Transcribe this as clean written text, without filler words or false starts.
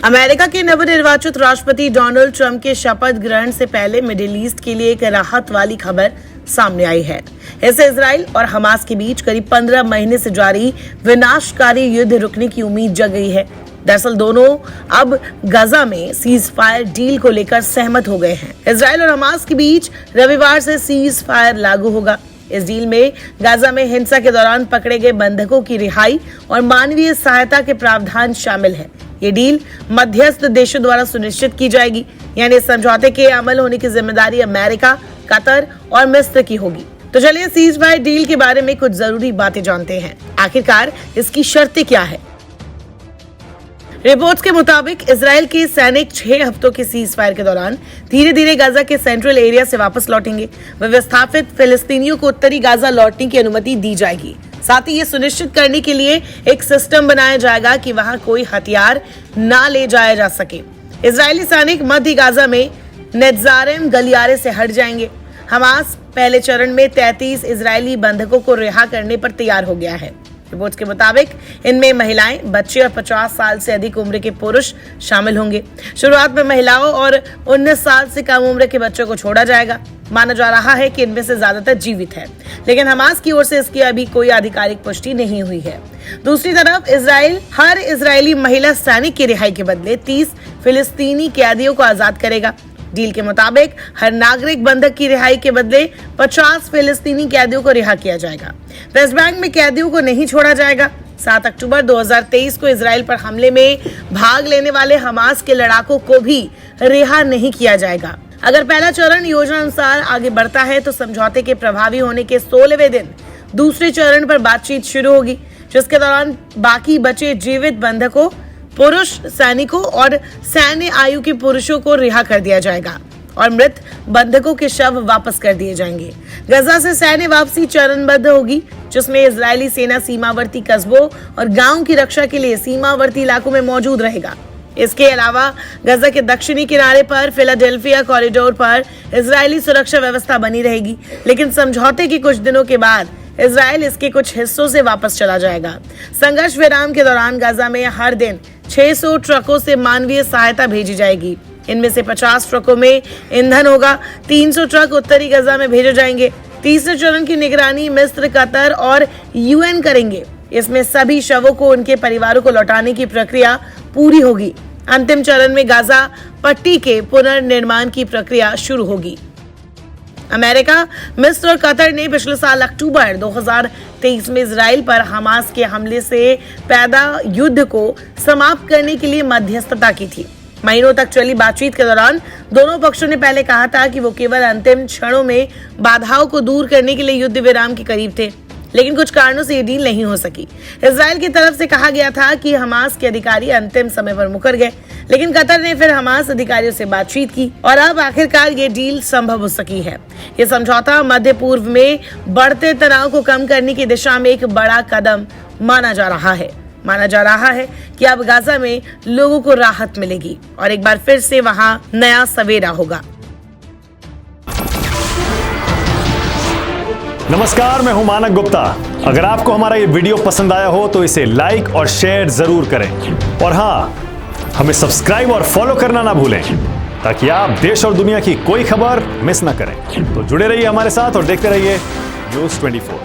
America के नवनिर्वाचित राष्ट्रपति डोनाल्ड ट्रंप के शपथ ग्रहण से पहले मिडिल ईस्ट के लिए एक राहत वाली खबर सामने आई है। इससे इजराइल और हमास के बीच करीब 15 महीने से जारी विनाशकारी युद्ध रुकने की उम्मीद जग गई है। दरअसल दोनों अब गाजा में सीज फायर डील को लेकर सहमत हो गए हैं। इजराइल और हमास के बीच रविवार से सीज फायर लागू होगा। इस डील में गाजा में हिंसा के दौरान पकड़े गए बंधकों की रिहाई और मानवीय सहायता के प्रावधान शामिल है। ये डील मध्यस्थ देशों द्वारा सुनिश्चित की जाएगी, यानी समझौते के अमल होने की जिम्मेदारी अमेरिका, कतर और मिस्र की होगी। तो चलिए सीज फायर डील के बारे में कुछ जरूरी बातें जानते हैं। आखिरकार इसकी शर्तें क्या है? रिपोर्ट्स के मुताबिक इजराइल के सैनिक 6 हफ्तों के सीज फायर के दौरान धीरे धीरे गाजा के सेंट्रल एरिया से वापस लौटेंगे। विस्थापित फिलिस्तीनियों को उत्तरी गाजा लौटने की अनुमति दी जाएगी। साथ ही ये सुनिश्चित करने के लिए एक सिस्टम बनाया जाएगा कि वहां कोई हथियार ना ले जाया जा सके। इजरायली सैनिक मध्य गाजा में नेत्जारेम गलियारे से हट जाएंगे। हमास पहले चरण में 33 इजरायली बंधकों को रिहा करने पर तैयार हो गया है। रिपोर्ट्स के मुताबिक इनमें महिलाएं, बच्चे और 50 साल से अधिक उम्र के पुरुष शामिल होंगे। शुरुआत में महिलाओं और 19 साल से कम उम्र के बच्चों को छोड़ा जाएगा। माना जा रहा है कि इनमें से ज्यादातर जीवित है, लेकिन हमास की ओर से इसकी अभी कोई आधिकारिक पुष्टि नहीं हुई है। दूसरी तरफ इजराइल हर इजरायली महिला सैनिक की रिहाई के बदले 30 फिलिस्तीनी कैदियों को आजाद करेगा। डील के मुताबिक हर नागरिक बंधक की रिहाई के बदले 50 फिलिस्तीनी कैदियों को रिहा किया जाएगा। वेस्ट बैंक में कैदियों को नहीं छोड़ा जाएगा। 7 अक्टूबर 2023 को इजराइल पर हमले में भाग लेने वाले हमास के लड़ाकों को भी रिहा नहीं किया जाएगा। अगर पहला चरण योजना अनुसार आगे बढ़ता है तो समझौते के प्रभावी होने के 16वें दिन दूसरे चरण पर बातचीत शुरू होगी, जिसके दौरान बाकी बचे जीवित बंधकों, पुरुष सैनिकों और सैन्य आयु के पुरुषों को रिहा कर दिया जाएगा और मृत बंधकों के शव वापस कर दिए जाएंगे। गाजा से सैन्य वापसी चरणबद्ध होगी, जिसमें इजरायली सेना सीमावर्ती कस्बों और गांव की रक्षा के लिए सीमावर्ती इलाकों में मौजूद रहेगा। इसके अलावा गाजा के दक्षिणी किनारे पर फिलाडेल्फिया कॉरिडोर पर इजरायली सुरक्षा व्यवस्था बनी रहेगी, लेकिन समझौते के कुछ दिनों के बाद इजराइल इसके कुछ हिस्सों से वापस चला जाएगा। संघर्ष विराम के दौरान गाजा में हर दिन 600 ट्रकों से मानवीय सहायता भेजी जाएगी। इनमें से 50 ट्रकों में ईंधन होगा। 300 ट्रक उत्तरी गाजा में भेजे जाएंगे। तीसरे चरण की निगरानी मिस्र, कतर और यूएन करेंगे। इसमें सभी शवों को उनके परिवारों को लौटाने की प्रक्रिया पूरी होगी। अंतिम चरण में गाजा पट्टी के पुनर्निर्माण की प्रक्रिया शुरू होगी। अमेरिका, मिस्र और कतर ने पिछले साल अक्टूबर 2023 में इजराइल पर हमास के हमले से पैदा युद्ध को समाप्त करने के लिए मध्यस्थता की थी। महीनों तक चली बातचीत के दौरान दोनों पक्षों ने पहले कहा था कि वो केवल अंतिम क्षणों में बाधाओं को दूर करने के लिए युद्ध विराम के करीब थे, लेकिन कुछ कारणों से ये डील नहीं हो सकी। इजराइल की तरफ से कहा गया था कि हमास के अधिकारी अंतिम समय पर मुकर गए, लेकिन कतर ने फिर हमास अधिकारियों से बातचीत की और अब आखिरकार ये डील संभव हो सकी है। ये समझौता मध्य पूर्व में बढ़ते तनाव को कम करने की दिशा में एक बड़ा कदम माना जा रहा है। माना जा रहा है कि अब गाजा में लोगों को राहत मिलेगी और एक बार फिर से वहां नया सवेरा होगा। नमस्कार, मैं हूं मानक गुप्ता। अगर आपको हमारा ये वीडियो पसंद आया हो तो इसे लाइक और शेयर जरूर करें और हाँ, हमें सब्सक्राइब और फॉलो करना ना भूलें ताकि आप देश और दुनिया की कोई खबर मिस ना करें। तो जुड़े रहिए हमारे साथ और देखते रहिए न्यूज़ 24।